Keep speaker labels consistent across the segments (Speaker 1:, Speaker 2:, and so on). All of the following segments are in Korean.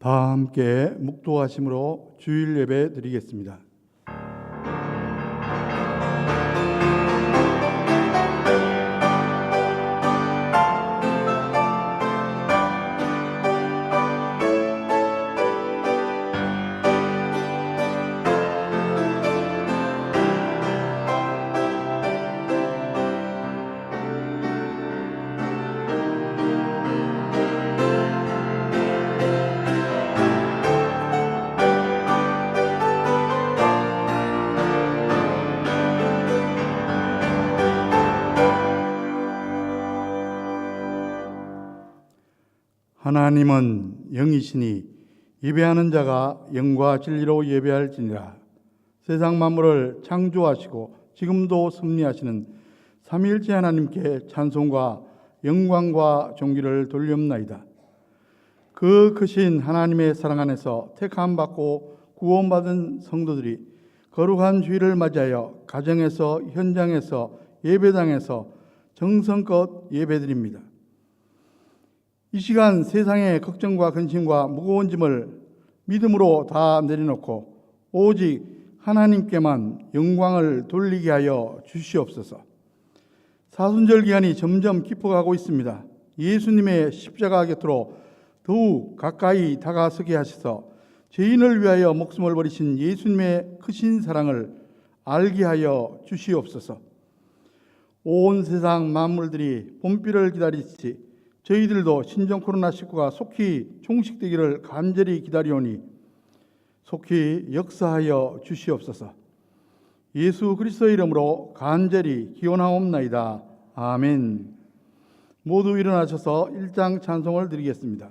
Speaker 1: 다 함께 묵도하심으로 주일 예배 드리겠습니다. 하나님은 영이시니 예배하는 자가 영과 진리로 예배할지니라. 세상 만물을 창조하시고 지금도 섭리하시는 삼위일체 하나님께 찬송과 영광과 존귀를 돌리옵나이다. 그 크신 하나님의 사랑 안에서 택함 받고 구원받은 성도들이 거룩한 주일을 맞이하여 가정에서, 현장에서, 예배당에서 정성껏 예배드립니다. 이 시간 세상의 걱정과 근심과 무거운 짐을 믿음으로 다 내려놓고 오직 하나님께만 영광을 돌리게 하여 주시옵소서. 사순절 기간이 점점 깊어가고 있습니다. 예수님의 십자가 곁으로 더욱 가까이 다가서게 하셔서 죄인을 위하여 목숨을 버리신 예수님의 크신 사랑을 알게 하여 주시옵소서. 온 세상 만물들이 봄비를 기다리듯이 저희들도 신종 코로나19가 속히 종식되기를 간절히 기다리오니 속히 역사하여 주시옵소서. 예수 그리스도의 이름으로 간절히 기원하옵나이다. 아멘. 모두 일어나셔서 1장 찬송을 드리겠습니다.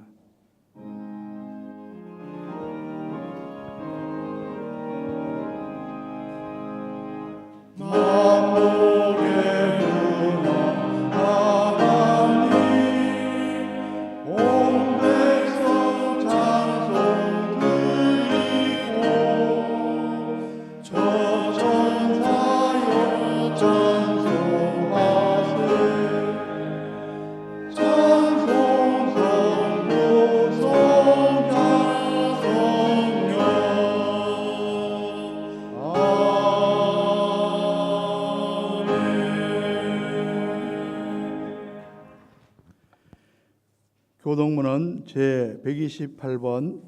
Speaker 1: 교동문은 제128번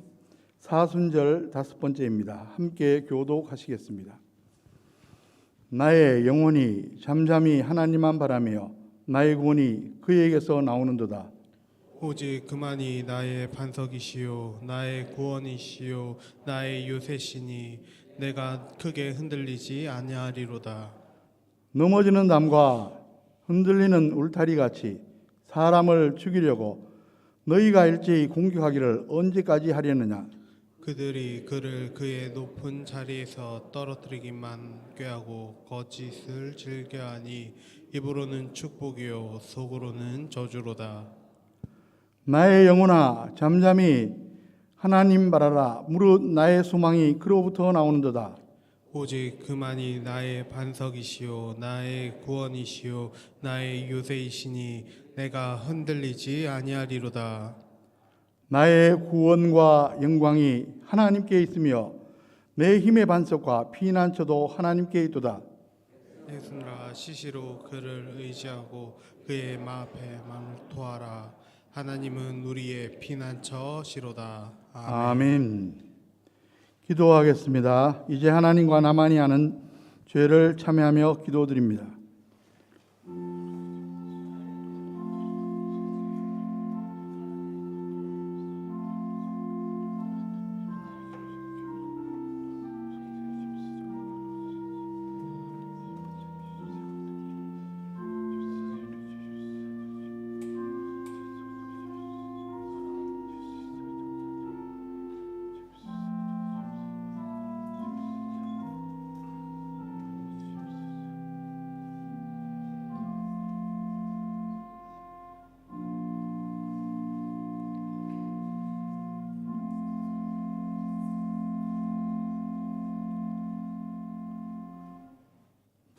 Speaker 1: 사순절 5번째입니다. 함께 교독하시겠습니다. 나의 영혼이 잠잠히 하나님만 바라며 나의 구원이 그에게서 나오는도다.
Speaker 2: 오직 그만이 나의 반석이시요 나의 구원이시요 나의 요새시니 내가 크게 흔들리지 아니하리로다.
Speaker 1: 넘어지는 담과 흔들리는 울타리 같이 사람을 죽이려고 너희가 일제히 공격하기를 언제까지 하려느냐.
Speaker 2: 그들이 그를 그의 높은 자리에서 떨어뜨리기만 꾀하고 거짓을 즐겨하니 입으로는 축복이요 속으로는 저주로다.
Speaker 1: 나의 영혼아 잠잠히 하나님 바라라. 무릇 나의 소망이 그로부터 나오는도다.
Speaker 2: 오직 그만이 나의 반석이시요 나의 구원이시요 나의 요새이시니 내가 흔들리지 아니하리로다.
Speaker 1: 나의 구원과 영광이 하나님께 있으며 내 힘의 반석과 피난처도 하나님께 있도다.
Speaker 2: 내 손으로 시시로 그를 의지하고 그의 앞에 마음을 토하라. 하나님은 우리의 피난처시로다.
Speaker 1: 아멘. 기도하겠습니다. 이제 하나님과 나만이 아는 죄를 참회하며 기도드립니다.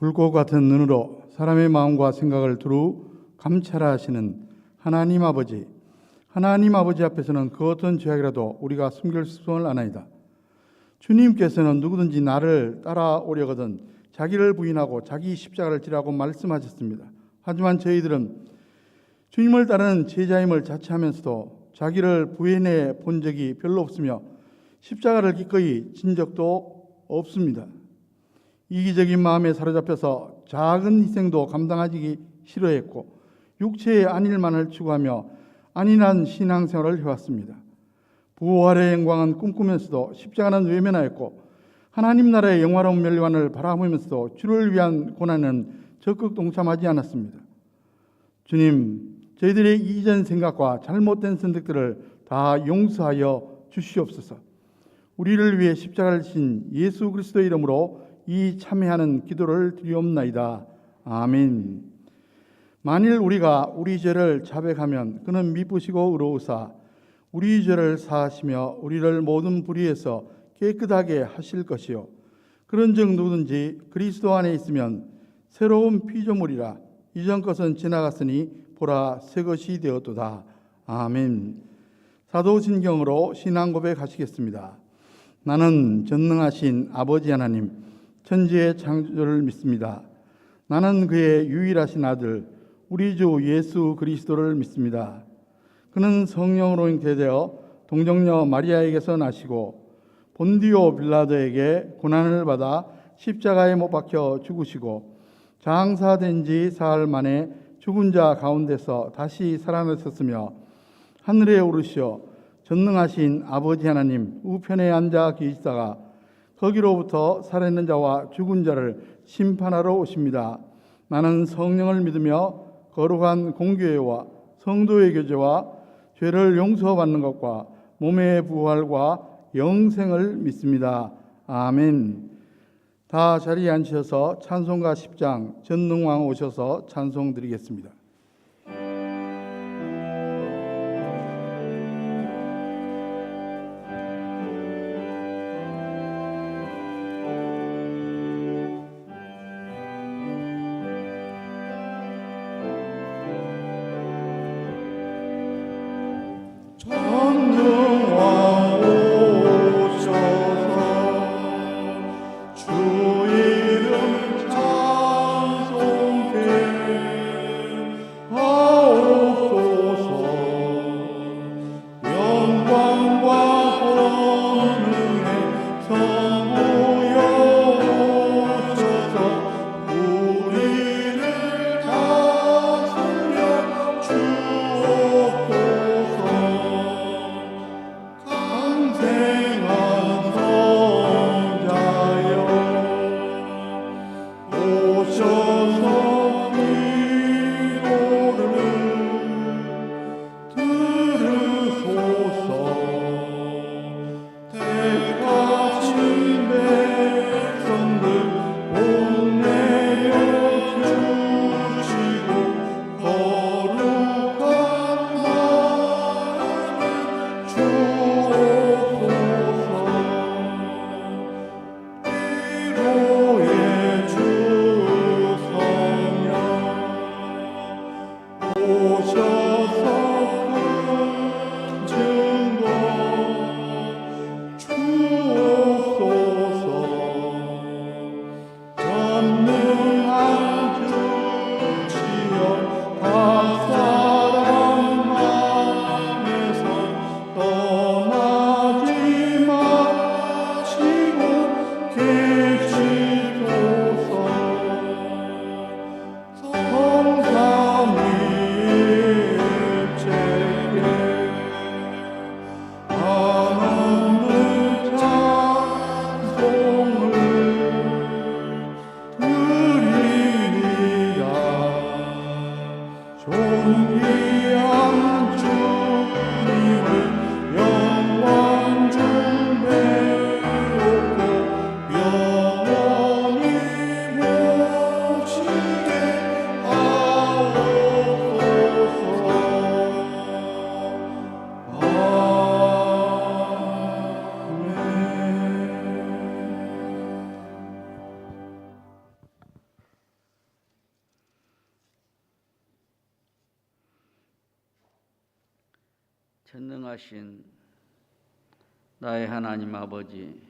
Speaker 1: 불꽃 같은 눈으로 사람의 마음과 생각을 두루 감찰하시는 하나님 아버지, 하나님 아버지 앞에서는 그 어떤 죄악이라도 우리가 숨길 수는 않아이다. 주님께서는 누구든지 나를 따라오려거든 자기를 부인하고 자기 십자가를 지라고 말씀하셨습니다. 하지만 저희들은 주님을 따르는 제자임을 자처하면서도 자기를 부인해 본 적이 별로 없으며 십자가를 기꺼이 진 적도 없습니다. 이기적인 마음에 사로잡혀서 작은 희생도 감당하기 싫어했고 육체의 안일만을 추구하며 안일한 신앙생활을 해왔습니다. 부활의 영광은 꿈꾸면서도 십자가는 외면하였고 하나님 나라의 영화로운 멸관을 바라보면서도 주를 위한 고난은 적극 동참하지 않았습니다. 주님, 저희들의 이전 생각과 잘못된 선택들을 다 용서하여 주시옵소서. 우리를 위해 십자가를 진 예수 그리스도의 이름으로 이 참회하는 기도를 드리옵나이다. 아멘. 만일 우리가 우리 죄를 자백하면 그는 미쁘시고 의로우사 우리 죄를 사하시며 우리를 모든 불의에서 깨끗하게 하실 것이요 그런즉 누구든지 그리스도 안에 있으면 새로운 피조물이라 이전 것은 지나갔으니 보라 새 것이 되었도다. 아멘. 사도신경으로 신앙 고백하시겠습니다. 나는 전능하신 아버지 하나님 천지의 창조를 믿습니다. 나는 그의 유일하신 아들 우리 주 예수 그리스도를 믿습니다. 그는 성령으로 잉태되어 동정녀 마리아에게서 나시고 본디오 빌라도에게 고난을 받아 십자가에 못 박혀 죽으시고 장사된 지 사흘 만에 죽은 자 가운데서 다시 살아나셨으며 하늘에 오르시어 전능하신 아버지 하나님 우편에 앉아 계시다가 거기로부터 살아있는 자와 죽은 자를 심판하러 오십니다. 나는 성령을 믿으며 거룩한 공교회와 성도의 교제와 죄를 용서받는 것과 몸의 부활과 영생을 믿습니다. 아멘. 다 자리에 앉으셔서 찬송가 10장 전능왕 오셔서 찬송 드리겠습니다.
Speaker 3: 전능하신 나의 하나님 아버지,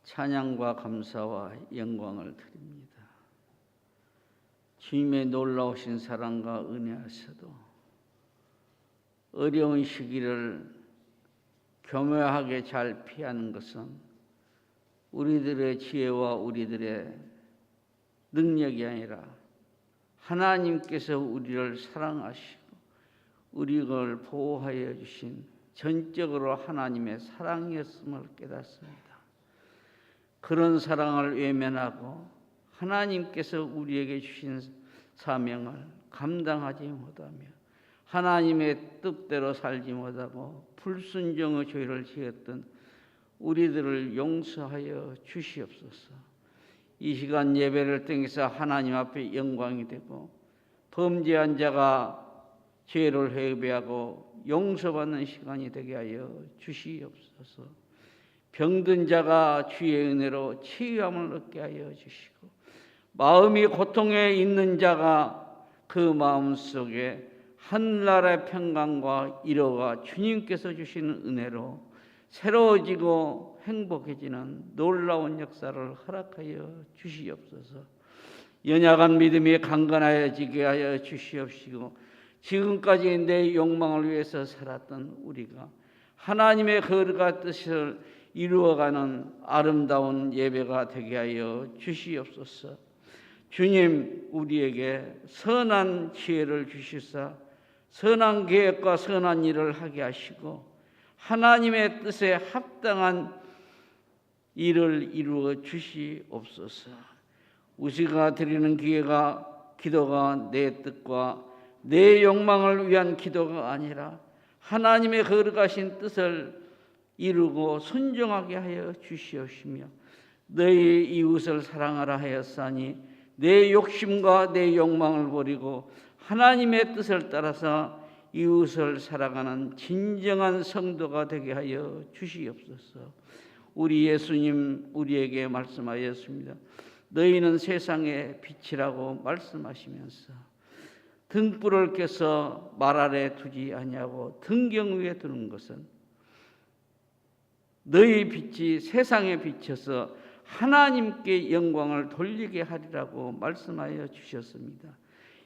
Speaker 3: 찬양과 감사와 영광을 드립니다. 주님의 놀라우신 사랑과 은혜하셔도 어려운 시기를 교묘하게 잘 피하는 것은 우리들의 지혜와 우리들의 능력이 아니라 하나님께서 우리를 사랑하시고 우리를 보호하여 주신 전적으로 하나님의 사랑이었음을 깨닫습니다. 그런 사랑을 외면하고 하나님께서 우리에게 주신 사명을 감당하지 못하며 하나님의 뜻대로 살지 못하고 불순종의 죄를 지었던 우리들을 용서하여 주시옵소서. 이 시간 예배를 통해서 하나님 앞에 영광이 되고 범죄한 자가 죄를 회개하고 용서받는 시간이 되게 하여 주시옵소서. 병든 자가 주의 은혜로 치유함을 얻게 하여 주시고 마음이 고통에 있는 자가 그 마음 속에 한나라의 평강과 위로가 주님께서 주시는 은혜로 새로워지고 행복해지는 놀라운 역사를 허락하여 주시옵소서. 연약한 믿음이 강건하여지게 하여 주시옵시고 지금까지 내 욕망을 위해서 살았던 우리가 하나님의 거룩한 뜻을 이루어가는 아름다운 예배가 되게 하여 주시옵소서. 주님, 우리에게 선한 지혜를 주시사 선한 계획과 선한 일을 하게 하시고 하나님의 뜻에 합당한 일을 이루어 주시옵소서. 우리가 드리는 기도가 내 뜻과 내 욕망을 위한 기도가 아니라 하나님의 거룩하신 뜻을 이루고 순종하게 하여 주시옵시며 너희 이웃을 사랑하라 하였사니 내 욕심과 내 욕망을 버리고 하나님의 뜻을 따라서 이웃을 사랑하는 진정한 성도가 되게 하여 주시옵소서. 우리 예수님 우리에게 말씀하였습니다. 너희는 세상의 빛이라고 말씀하시면서 등불을 켜서 말 아래 두지 아니하고 등경 위에 두는 것은 너희 빛이 세상에 비쳐서 하나님께 영광을 돌리게 하리라고 말씀하여 주셨습니다.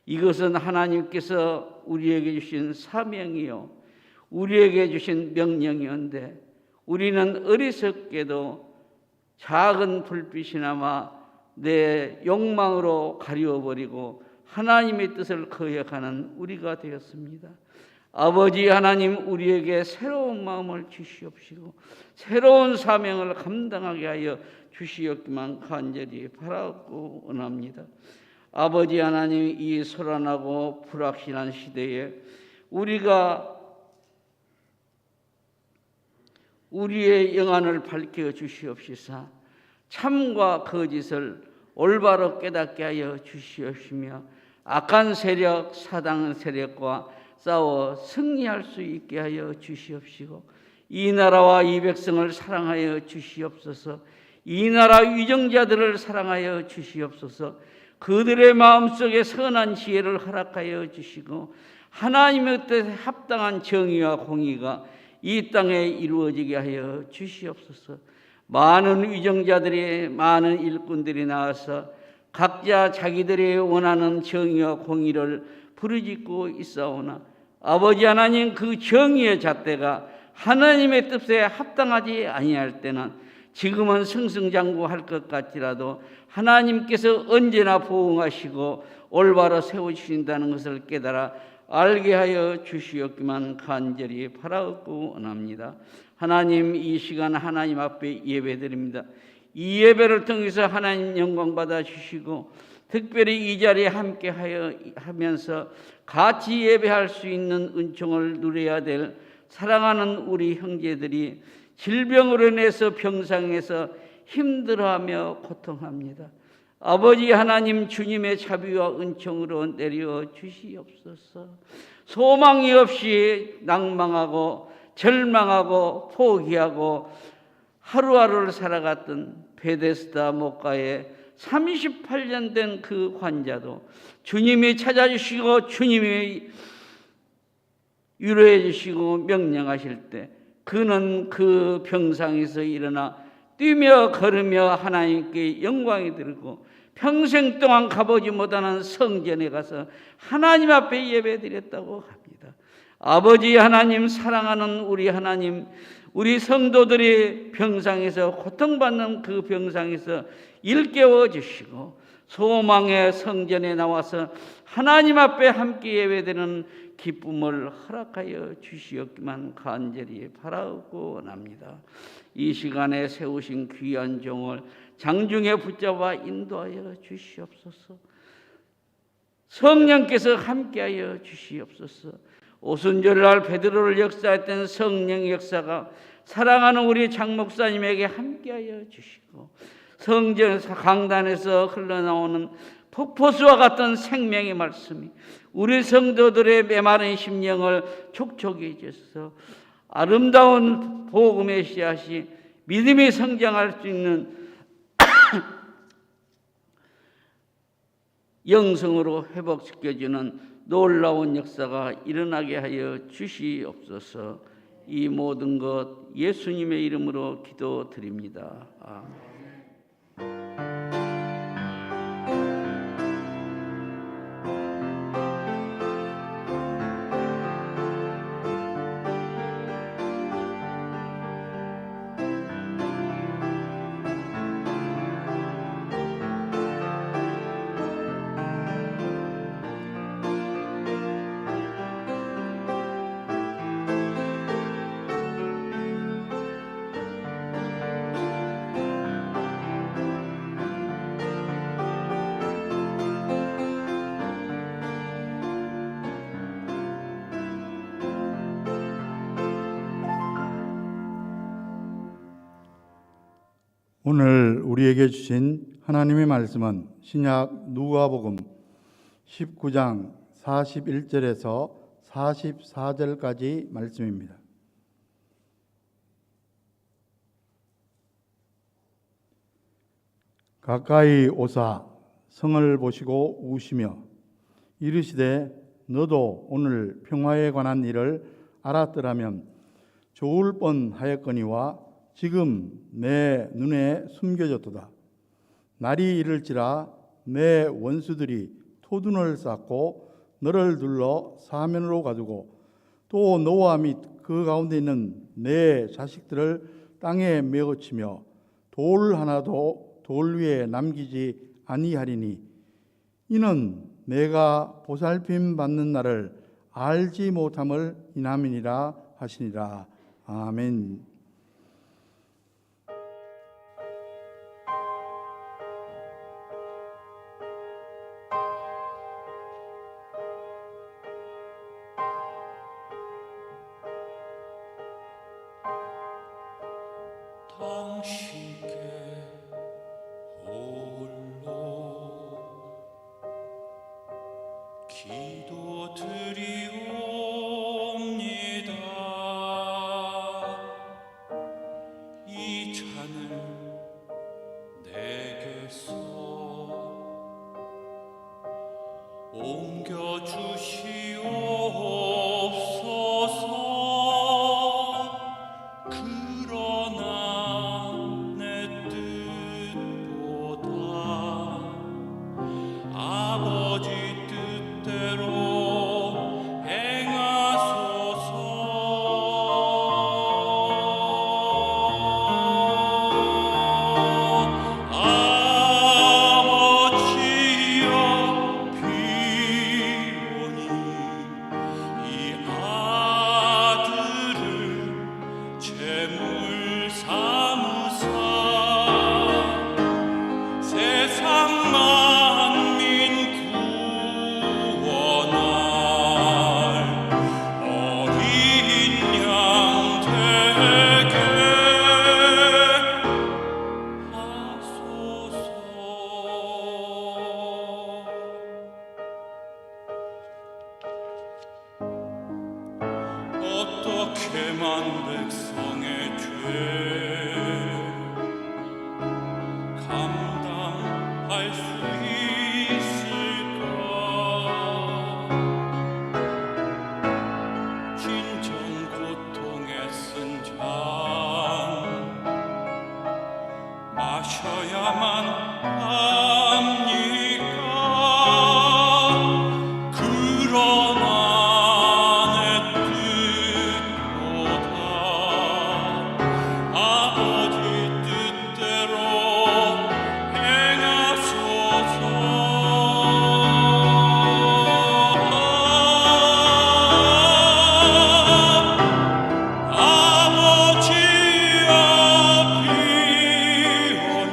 Speaker 3: 이것은 하나님께서 우리에게 주신 사명이요 우리에게 주신 명령이었는데 우리는 어리석게도 작은 불빛이나마 내 욕망으로 가리워버리고 하나님의 뜻을 거역하는 우리가 되었습니다. 아버지 하나님, 우리에게 새로운 마음을 주시옵시고 새로운 사명을 감당하게 하여 주시옵기만 간절히 바라고 원합니다. 아버지 하나님, 이 소란하고 불확실한 시대에 우리가 우리의 영안을 밝혀 주시옵시사 참과 거짓을 올바로 깨닫게 하여 주시옵시며 악한 세력, 사당 세력과 싸워 승리할 수 있게 하여 주시옵시고 이 나라와 이 백성을 사랑하여 주시옵소서. 이 나라 위정자들을 사랑하여 주시옵소서. 그들의 마음속에 선한 지혜를 허락하여 주시고 하나님의 뜻에 합당한 정의와 공의가 이 땅에 이루어지게 하여 주시옵소서. 많은 위정자들이 많은 일꾼들이 나와서 각자 자기들이 원하는 정의와 공의를 부르짖고 있사오나 아버지 하나님, 그 정의의 잣대가 하나님의 뜻에 합당하지 아니할 때는 지금은 승승장구할 것 같지라도 하나님께서 언제나 보응하시고 올바로 세우신다는 것을 깨달아 알게 하여 주시옵기만 간절히 바라옵고 원합니다. 하나님, 이 시간 하나님 앞에 예배드립니다. 이 예배를 통해서 하나님 영광 받아 주시고 특별히 이 자리에 함께 하면서 같이 예배할 수 있는 은총을 누려야 될 사랑하는 우리 형제들이 질병으로 인해서 병상에서 힘들어하며 고통합니다. 아버지 하나님, 주님의 자비와 은총으로 내려 주시옵소서. 소망이 없이 낭망하고 절망하고 포기하고 하루하루를 살아갔던 베데스다 목가에 38년 된 그 환자도 주님이 찾아주시고 주님이 위로해 주시고 명령하실 때 그는 그 병상에서 일어나 뛰며 걸으며 하나님께 영광이 들고 평생 동안 가보지 못하는 성전에 가서 하나님 앞에 예배드렸다고 합니다. 아버지 하나님, 사랑하는 우리 하나님, 우리 성도들이 병상에서 고통받는 그 병상에서 일깨워 주시고 소망의 성전에 나와서 하나님 앞에 함께 예배드리는 기쁨을 허락하여 주시었기만 간절히 바라고 원합니다. 이 시간에 세우신 귀한 종을 장중에 붙잡아 인도하여 주시옵소서. 성령께서 함께하여 주시옵소서. 오순절날 베드로를 역사했던 성령 역사가 사랑하는 우리 장 목사님에게 함께하여 주시고 성전 강단에서 흘러나오는 폭포수와 같은 생명의 말씀이 우리 성도들의 메마른 심령을 촉촉히 해주셔서 아름다운 복음의 씨앗이 믿음이 성장할 수 있는 영성으로 회복시켜주는 놀라운 역사가 일어나게 하여 주시옵소서. 이 모든 것 예수님의 이름으로 기도드립니다. 아멘.
Speaker 1: 오늘 우리에게 주신 하나님의 말씀은 신약 누가복음 19장 41절에서 44절까지 말씀입니다. 가까이 오사 성을 보시고 우시며 이르시되 너도 오늘 평화에 관한 일을 알았더라면 좋을 뻔하였거니와 지금 내 눈에 숨겨졌도다. 날이 이를지라 내 원수들이 토둔을 쌓고 너를 둘러 사면으로 가두고 또 너와 및 그 가운데 있는 내 자식들을 땅에 메어치며 돌 하나도 돌 위에 남기지 아니하리니 이는 내가 보살핌 받는 날을 알지 못함을 인함이니라 하시니라. 아멘.
Speaker 4: 당신께 홀로 기도드리옵니다. 이 잔을 내게서 옮겨주시옵소서. 어떻게만 백성의 죄 감당할 수 있을까? 그러나 내 뜻보다 아버지 뜻대로 행하소서. 아버지여 비오는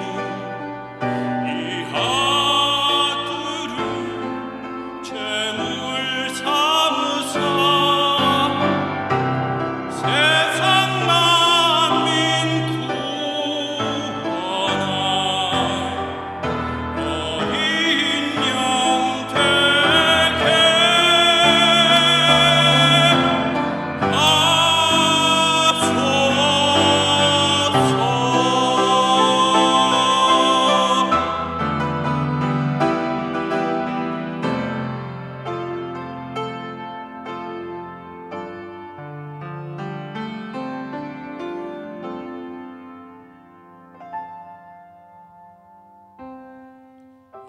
Speaker 4: 이 아들을 재물 삼으사 세상 만민 구원할 어린 양 되게 하소서.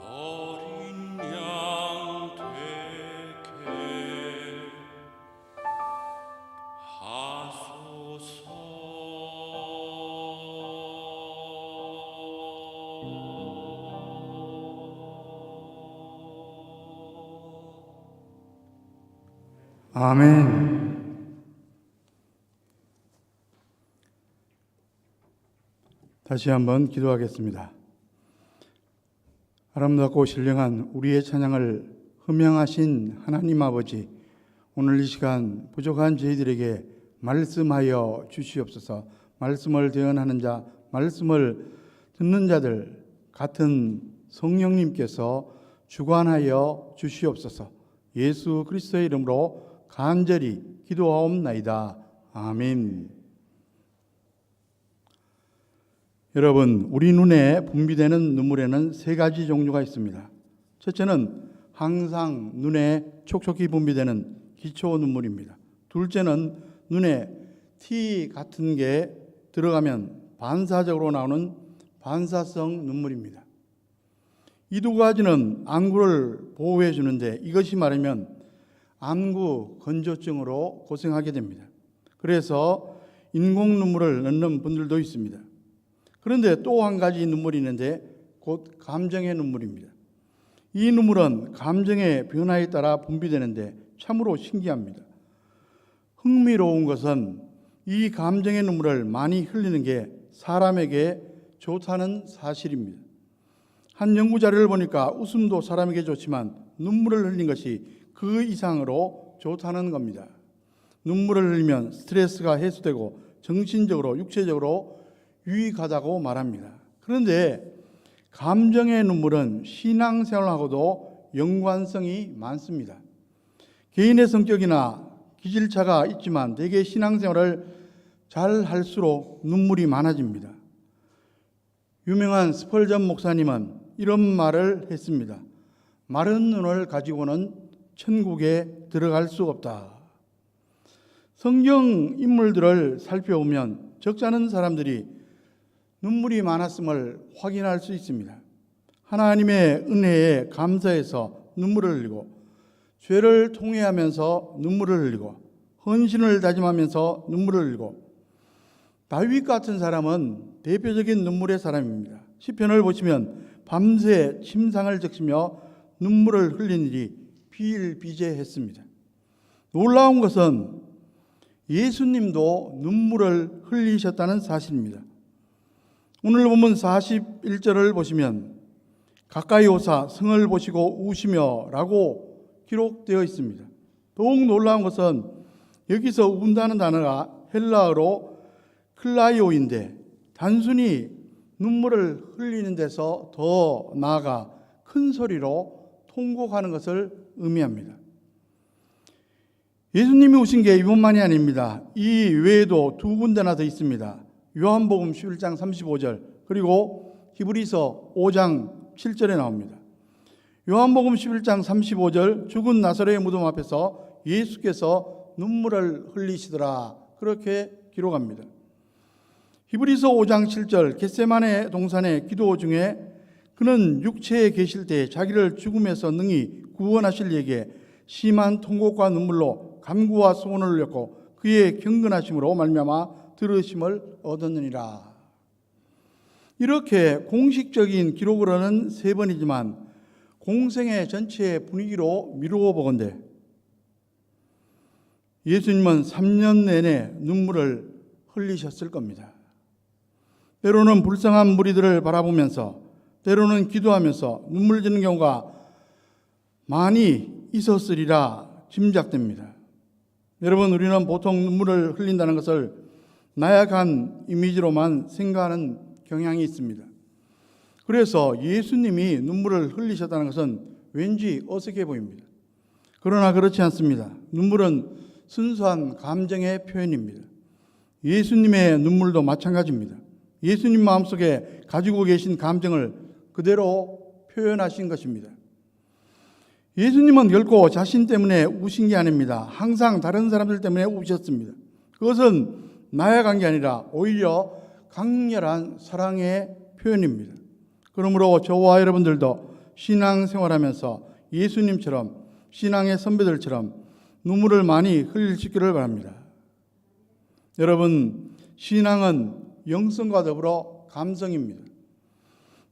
Speaker 4: 어린 양 되게 하소서.
Speaker 1: 아멘. 다시 한번 기도하겠습니다. 아름답고 신령한 우리의 찬양을 흠양하신 하나님 아버지, 오늘 이 시간 부족한 저희들에게 말씀하여 주시옵소서. 말씀을 대언하는 자, 말씀을 듣는 자들 같은 성령님께서 주관하여 주시옵소서. 예수 그리스도의 이름으로 간절히 기도하옵나이다. 아멘. 여러분, 우리 눈에 분비되는 눈물에는 세 가지 종류가 있습니다. 첫째는 항상 눈에 촉촉히 분비되는 기초 눈물입니다. 둘째는 눈에 티 같은 게 들어가면 반사적으로 나오는 반사성 눈물입니다. 이 두 가지는 안구를 보호해 주는데 이것이 마르면 안구 건조증으로 고생하게 됩니다. 그래서 인공 눈물을 넣는 분들도 있습니다. 그런데 또 한 가지 눈물이 있는데 곧 감정의 눈물입니다. 이 눈물은 감정의 변화에 따라 분비되는데 참으로 신기합니다. 흥미로운 것은 이 감정의 눈물을 많이 흘리는 게 사람에게 좋다는 사실입니다. 한 연구 자료를 보니까 웃음도 사람에게 좋지만 눈물을 흘린 것이 그 이상으로 좋다는 겁니다. 눈물을 흘리면 스트레스가 해소되고 정신적으로 육체적으로 유익하다고 말합니다. 그런데 감정의 눈물은 신앙생활하고도 연관성이 많습니다. 개인의 성격이나 기질차가 있지만 대개 신앙생활을 잘 할수록 눈물이 많아집니다. 유명한 스펄전 목사님은 이런 말을 했습니다. 마른 눈을 가지고는 천국에 들어갈 수 없다. 성경 인물들을 살펴보면 적잖은 사람들이 눈물이 많았음을 확인할 수 있습니다. 하나님의 은혜에 감사해서 눈물을 흘리고, 죄를 통회하면서 눈물을 흘리고, 헌신을 다짐하면서 눈물을 흘리고, 다윗 같은 사람은 대표적인 눈물의 사람입니다. 시편을 보시면 밤새 침상을 적시며 눈물을 흘린 일이 비일비재했습니다. 놀라운 것은 예수님도 눈물을 흘리셨다는 사실입니다. 오늘 본문 41절을 보시면 가까이 오사 성을 보시고 우시며 라고 기록되어 있습니다. 더욱 놀라운 것은 여기서 운다는 단어가 헬라어로 클라이오인데 단순히 눈물을 흘리는 데서 더 나아가 큰 소리로 통곡하는 것을 의미합니다. 예수님이 우신 게 이것만이 아닙니다. 이 외에도 두 군데나 더 있습니다. 요한복음 11장 35절 그리고 히브리서 5장 7절에 나옵니다. 요한복음 11장 35절 죽은 나사로의 무덤 앞에서 예수께서 눈물을 흘리시더라 그렇게 기록합니다. 히브리서 5장 7절 겟세마네 동산의 기도 중에 그는 육체에 계실 때 자기를 죽음에서 능히 구원하실 이에게 심한 통곡과 눈물로 간구와 소원을 올렸고 그의 경건하심으로 말미암아 들으심을 얻었느니라. 이렇게 공식적인 기록으로는 3번이지만 공생애 전체의 분위기로 미루어 보건대 예수님은 3년 내내 눈물을 흘리셨을 겁니다. 때로는 불쌍한 무리들을 바라보면서, 때로는 기도하면서 눈물 짓는 경우가 많이 있었으리라 짐작됩니다. 여러분, 우리는 보통 눈물을 흘린다는 것을 나약한 이미지로만 생각하는 경향이 있습니다. 그래서 예수님이 눈물을 흘리셨다는 것은 왠지 어색해 보입니다. 그러나 그렇지 않습니다. 눈물은 순수한 감정의 표현입니다. 예수님의 눈물도 마찬가지입니다. 예수님 마음속에 가지고 계신 감정을 그대로 표현하신 것입니다. 예수님은 결코 자신 때문에 우신 게 아닙니다. 항상 다른 사람들 때문에 우셨습니다. 그것은 나약한 게 아니라 오히려 강렬한 사랑의 표현입니다. 그러므로 저와 여러분들도 신앙생활하면서 예수님처럼, 신앙의 선배들처럼 눈물을 많이 흘릴 수 있기를 바랍니다. 여러분, 신앙은 영성과 더불어 감성입니다.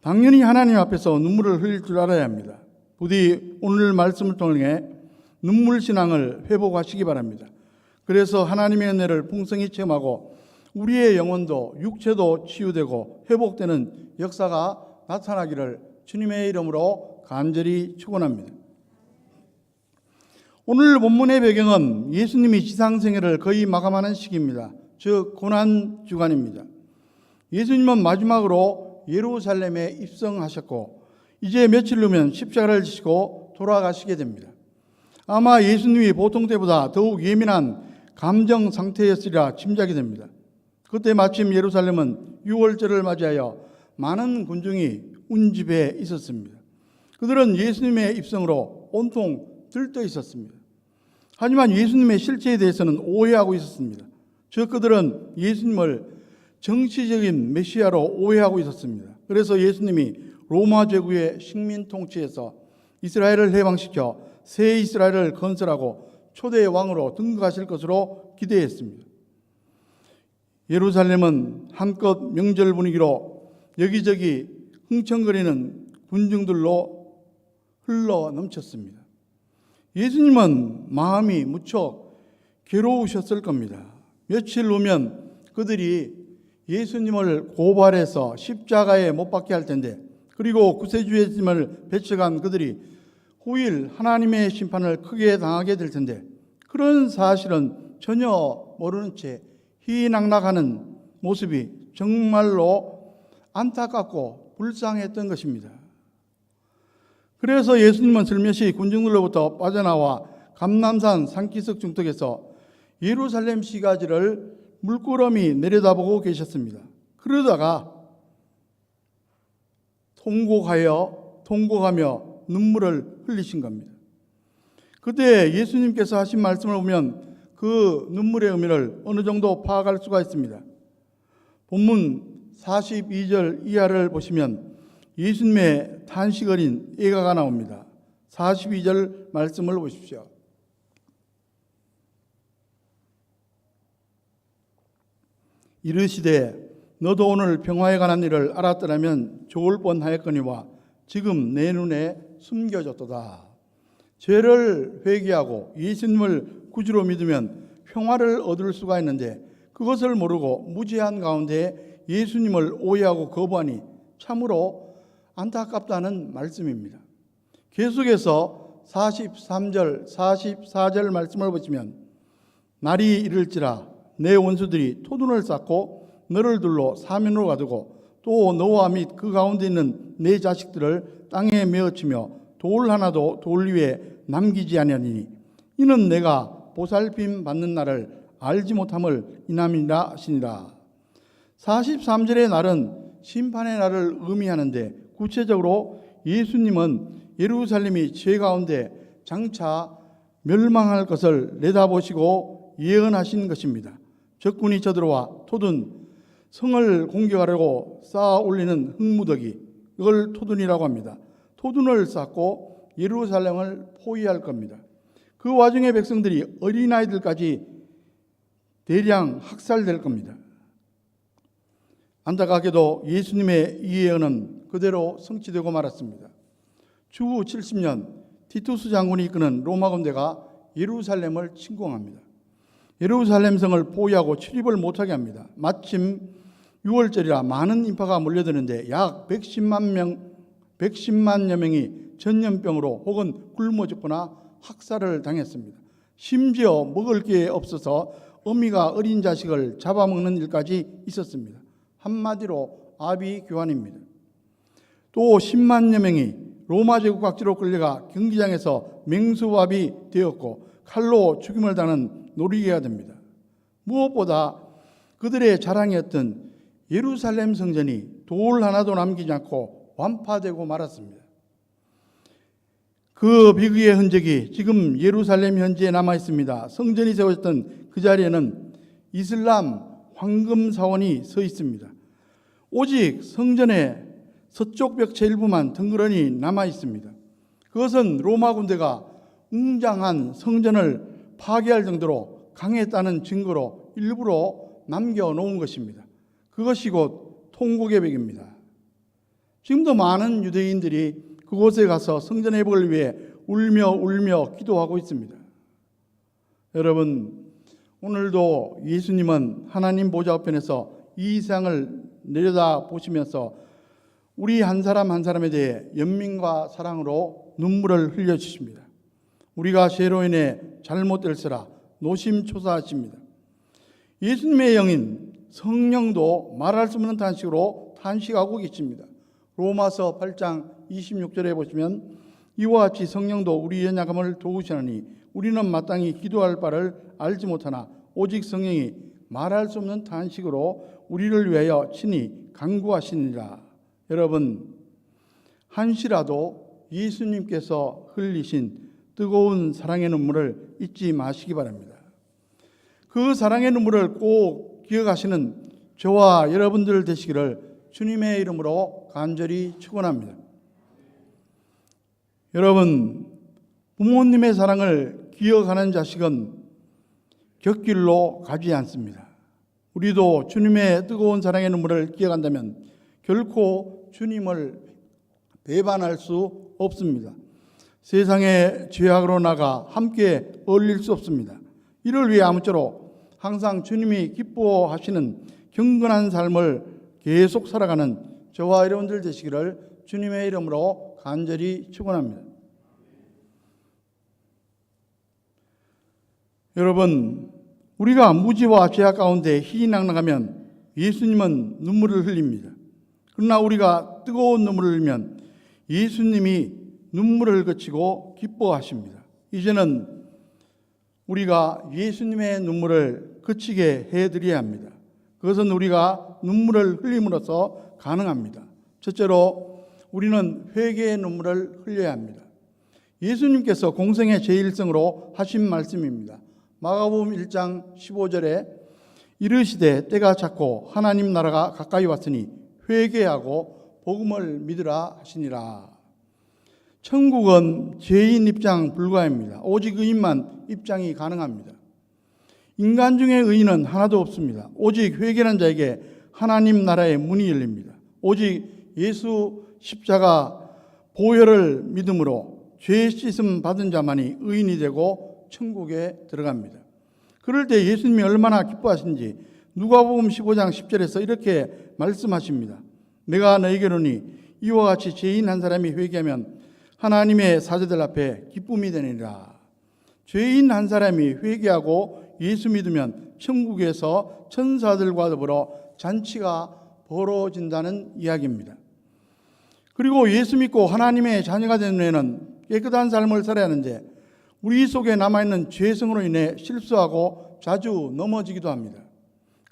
Speaker 1: 당연히 하나님 앞에서 눈물을 흘릴 줄 알아야 합니다. 부디 오늘 말씀을 통해 눈물 신앙을 회복하시기 바랍니다. 그래서 하나님의 은혜를 풍성히 체험하고 우리의 영혼도 육체도 치유되고 회복되는 역사가 나타나기를 주님의 이름으로 간절히 축원합니다. 오늘 본문의 배경은 예수님이 지상생애를 거의 마감하는 시기입니다. 즉 고난주간입니다. 예수님은 마지막으로 예루살렘에 입성하셨고 이제 며칠 후면 십자가를 지시고 돌아가시게 됩니다. 아마 예수님이 보통 때보다 더욱 예민한 감정 상태였으리라 짐작이 됩니다. 그때 마침 예루살렘은 유월절을 맞이하여 많은 군중이 운집해 있었습니다. 그들은 예수님의 입성으로 온통 들떠 있었습니다. 하지만 예수님의 실체에 대해서는 오해하고 있었습니다. 즉 그들은 예수님을 정치적인 메시아로 오해하고 있었습니다. 그래서 예수님이 로마 제국의 식민 통치에서 이스라엘을 해방시켜 새 이스라엘을 건설하고 초대 왕으로 등극하실 것으로 기대했습니다. 예루살렘은 한껏 명절 분위기로 여기저기 흥청거리는 군중들로 흘러 넘쳤습니다. 예수님은 마음이 무척 괴로우셨을 겁니다. 며칠 후면 그들이 예수님을 고발해서 십자가에 못 박게 할 텐데, 그리고 구세주 예수님을 배척한 그들이 후일 하나님의 심판을 크게 당하게 될 텐데, 그런 사실은 전혀 모르는 채 희낙낙하는 모습이 정말로 안타깝고 불쌍했던 것입니다. 그래서 예수님은 슬며시 군중들로부터 빠져나와 감람산 산기슭 중턱에서 예루살렘 시가지를 물끄러미 내려다보고 계셨습니다. 그러다가 통곡하며 눈물을 흘리신 겁니다. 그때 예수님께서 하신 말씀을 보면 그 눈물의 의미를 어느 정도 파악할 수가 있습니다. 본문 42절 이하를 보시면 예수님의 탄식 어린 애가가 나옵니다. 42절 말씀을 보십시오. 이르시되 너도 오늘 평화에 관한 일을 알았더라면 좋을 뻔하였거니와 지금 내 눈에 숨겨졌도다. 죄를 회개하고 예수님을 구주로 믿으면 평화를 얻을 수가 있는데 그것을 모르고 무지한 가운데 예수님을 오해하고 거부하니 참으로 안타깝다는 말씀입니다. 계속해서 43절, 44절 말씀을 보시면 날이 이를지라 내 원수들이 토둔을 쌓고 너를 둘러 사면으로 가두고 또 너와 및 그 가운데 있는 내 자식들을 땅에 메어치며 돌 하나도 돌 위에 남기지 아니하니 이는 내가 보살핌 받는 날을 알지 못함을 인함이라 하시니라. 43절의 날은 심판의 날을 의미하는데 구체적으로 예수님은 예루살렘이 죄 가운데 장차 멸망할 것을 내다보시고 예언하신 것입니다. 적군이 쳐들어와 토둔 성을 공격하려고 쌓아 올리는 흙무더기, 이걸 토둔이라고 합니다. 토둔을 쌓고 예루살렘을 포위할 겁니다. 그 와중에 백성들이 어린아이들까지 대량 학살될 겁니다. 안타깝게도 예수님의 이 예언은 그대로 성취되고 말았습니다. 추후 70년 티투스 장군이 이끄는 로마 군대가 예루살렘을 침공합니다. 예루살렘 성을 포위하고 출입을 못하게 합니다. 마침 6월절이라 많은 인파가 몰려드는데 약 110만여 명이 전염병으로 혹은 굶어 죽거나 학살을 당했습니다. 심지어 먹을 게 없어서 어미가 어린 자식을 잡아먹는 일까지 있었습니다. 한마디로 아비규환입니다. 또 10만여 명이 로마 제국 각지로 끌려가 경기장에서 맹수밥이 되었고 칼로 죽임을 당하는 노리개가 됩니다. 무엇보다 그들의 자랑이었던 예루살렘 성전이 돌 하나도 남기지 않고 완파되고 말았습니다. 그 비극의 흔적이 지금 예루살렘 현지에 남아 있습니다. 성전이 세워졌던 그 자리에는 이슬람 황금 사원이 서 있습니다. 오직 성전의 서쪽 벽체 일부만 덩그러니 남아 있습니다. 그것은 로마 군대가 웅장한 성전을 파괴할 정도로 강했다는 증거로 일부러 남겨놓은 것입니다. 그것이 곧 통곡의 벽입니다. 지금도 많은 유대인들이 그곳에 가서 성전 회복을 위해 울며 기도하고 있습니다. 여러분, 오늘도 예수님은 하나님 보좌 우편에서 이 세상을 내려다 보시면서 우리 한 사람 한 사람에 대해 연민과 사랑으로 눈물을 흘려주십니다. 우리가 죄로 인해 잘못될세라 노심초사하십니다. 예수님의 영인 성령도 말할 수 없는 탄식으로 탄식하고 계십니다. 로마서 8장 26절에 보시면 이와 같이 성령도 우리 연약함을 도우시나니 우리는 마땅히 기도할 바를 알지 못하나 오직 성령이 말할 수 없는 탄식으로 우리를 위하여 친히 간구하시니라. 여러분, 한시라도 예수님께서 흘리신 뜨거운 사랑의 눈물을 잊지 마시기 바랍니다. 그 사랑의 눈물을 꼭 기억하시는 저와 여러분들 되시기를 주님의 이름으로 간절히 축원합니다. 여러분, 부모님의 사랑을 기억하는 자식은 곁길로 가지 않습니다. 우리도 주님의 뜨거운 사랑의 눈물을 기억한다면 결코 주님을 배반할 수 없습니다. 세상의 죄악으로 나가 함께 어울릴 수 없습니다. 이를 위해 아무쪼록 항상 주님이 기뻐하시는 경건한 삶을 계속 살아가는 저와 여러분들 되시기를 주님의 이름으로 간절히 축원합니다. 여러분, 우리가 무지와 죄악 가운데 희희낙낙하면 예수님은 눈물을 흘립니다. 그러나 우리가 뜨거운 눈물을 흘리면 예수님이 눈물을 그치고 기뻐하십니다. 이제는 우리가 예수님의 눈물을 그치게 해드려야 합니다. 그것은 우리가 눈물을 흘림으로써 가능합니다. 첫째로 우리는 회개의 눈물을 흘려야 합니다. 예수님께서 공생의 제1성으로 하신 말씀입니다. 마가복음 1장 15절에 이르시되 때가 찼고 하나님 나라가 가까이 왔으니 회개하고 복음을 믿으라 하시니라. 천국은 죄인 입장 불가입니다. 오직 의인만 입장이 가능합니다. 인간 중에 의인은 하나도 없습니다. 오직 회개하는 자에게 하나님 나라의 문이 열립니다. 오직 예수 십자가 보혈을 믿음으로 죄 씻음 받은 자만이 의인이 되고 천국에 들어갑니다. 그럴 때 예수님이 얼마나 기뻐하신지 누가복음 15장 10절에서 이렇게 말씀하십니다. 내가 너에게 이르노니 이와 같이 죄인 한 사람이 회개하면 하나님의 사자들 앞에 기쁨이 되니라. 죄인 한 사람이 회개하고 예수 믿으면 천국에서 천사들과 더불어 잔치가 벌어진다는 이야기입니다. 그리고 예수 믿고 하나님의 자녀가 된 후에는 깨끗한 삶을 살아야 하는데 우리 속에 남아있는 죄성으로 인해 실수하고 자주 넘어지기도 합니다.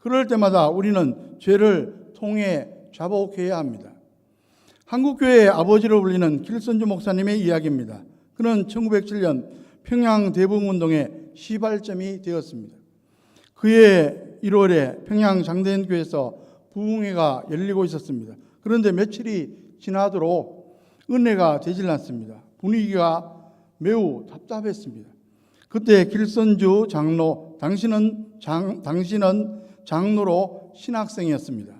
Speaker 1: 그럴 때마다 우리는 죄를 통해 자복해야 합니다. 한국교회의 아버지로 불리는 길선주 목사님의 이야기입니다. 그는 1907년 평양 대붕운동의 시발점이 되었습니다. 그해 1월에 평양 장대현교회에서 부흥회가 열리고 있었습니다. 그런데 며칠이 지나도록 은혜가 되질 않습니다. 분위기가 매우 답답했습니다. 그때 길선주 장로, 당신은 장로로 신학생이었습니다.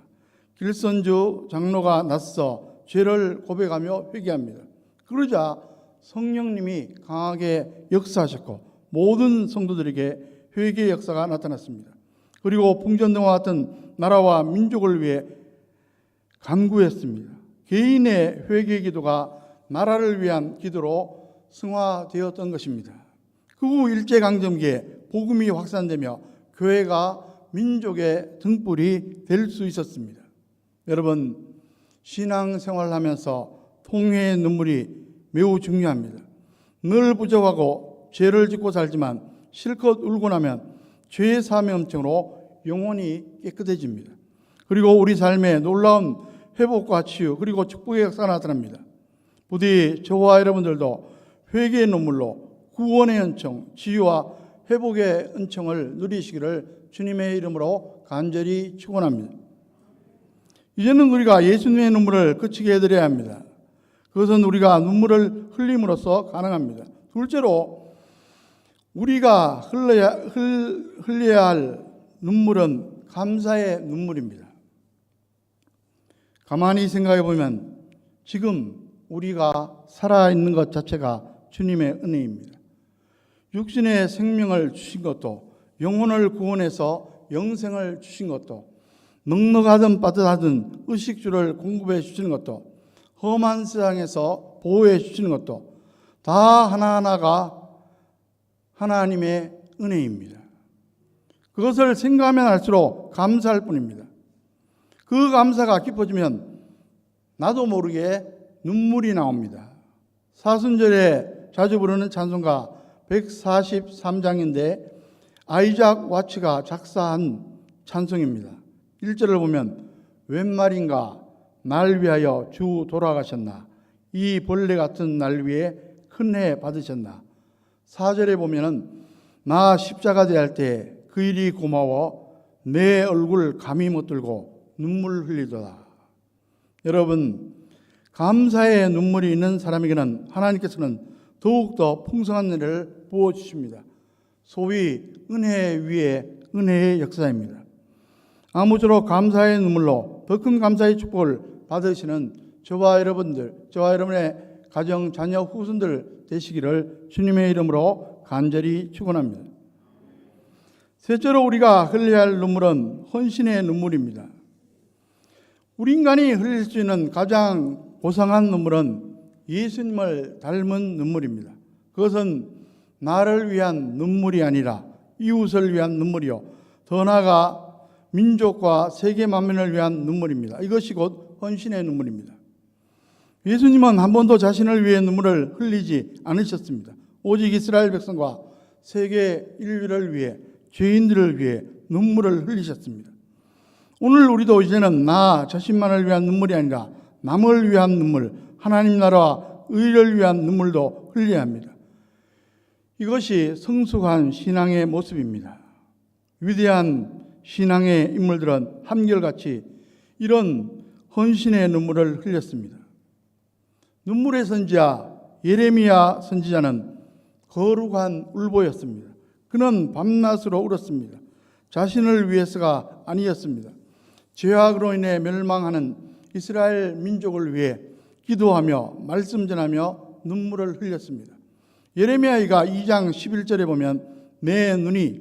Speaker 1: 길선주 장로가 나서 죄를 고백하며 회개합니다. 그러자 성령님이 강하게 역사하셨고 모든 성도들에게 회개의 역사가 나타났습니다. 그리고 풍전등과 같은 나라와 민족을 위해 간구했습니다. 개인의 회개 기도가 나라를 위한 기도로 승화되었던 것입니다. 그 후 일제강점기에 복음이 확산되며 교회가 민족의 등불이 될 수 있었습니다. 여러분, 신앙생활을 하면서 통회의 눈물이 매우 중요합니다. 늘 부족하고 죄를 짓고 살지만 실컷 울고 나면 죄의 사명증으로 영혼이 깨끗해집니다. 그리고 우리 삶에 놀라운 회복과 치유 그리고 축복의 역사가 나타납니다. 부디 저와 여러분들도 회개의 눈물로 구원의 은총, 치유와 회복의 은총을 누리시기를 주님의 이름으로 간절히 축원합니다. 이제는 우리가 예수님의 눈물을 그치게 해드려야 합니다. 그것은 우리가 눈물을 흘림으로써 가능합니다. 둘째로 우리가 흘려야 할 눈물은 감사의 눈물입니다. 가만히 생각해 보면 지금 우리가 살아있는 것 자체가 주님의 은혜입니다. 육신의 생명을 주신 것도, 영혼을 구원해서 영생을 주신 것도, 넉넉하든 빠듯하든 의식주를 공급해 주시는 것도, 험한 세상에서 보호해 주시는 것도 다 하나하나가 하나님의 은혜입니다. 그것을 생각하면 할수록 감사할 뿐입니다. 그 감사가 깊어지면 나도 모르게 눈물이 나옵니다. 사순절에 자주 부르는 찬송가 143장인데 아이작 와츠가 작사한 찬송입니다. 1절을 보면 웬 말인가 날 위하여 주 돌아가셨나 이 벌레 같은 날 위에 큰 해 받으셨나. 4절에 보면은 나 십자가 대할 때 그 일이 고마워 내 얼굴 감히 못 들고 눈물 흘리도다. 여러분, 감사의 눈물이 있는 사람에게는 하나님께서는 더욱더 풍성한 은혜를 부어주십니다. 소위 은혜 위에 은혜의 역사입니다. 아무쪼록 감사의 눈물로 더 큰 감사의 축복을 받으시는 저와 여러분들, 저와 여러분의 가정, 자녀, 후손들 되시기를 주님의 이름으로 간절히 축원합니다. 셋째로 우리가 흘려야 할 눈물은 헌신의 눈물입니다. 우리 인간이 흘릴 수 있는 가장 고상한 눈물은 예수님을 닮은 눈물입니다. 그것은 나를 위한 눈물이 아니라 이웃을 위한 눈물이요, 더 나아가 민족과 세계 만민을 위한 눈물입니다. 이것이 곧 헌신의 눈물입니다. 예수님은 한 번도 자신을 위해 눈물을 흘리지 않으셨습니다. 오직 이스라엘 백성과 세계 인류를 위해, 죄인들을 위해 눈물을 흘리셨습니다. 오늘 우리도 이제는 나 자신만을 위한 눈물이 아니라 남을 위한 눈물, 하나님 나라와 의를 위한 눈물도 흘려야 합니다. 이것이 성숙한 신앙의 모습입니다. 위대한 신앙의 인물들은 한결같이 이런 헌신의 눈물을 흘렸습니다. 눈물의 선지자 예레미야 선지자는 거룩한 울보였습니다. 그는 밤낮으로 울었습니다. 자신을 위해서가 아니었습니다. 죄악으로 인해 멸망하는 이스라엘 민족을 위해 기도하며 말씀 전하며 눈물을 흘렸습니다. 예레미야가 2장 11절에 보면 내 눈이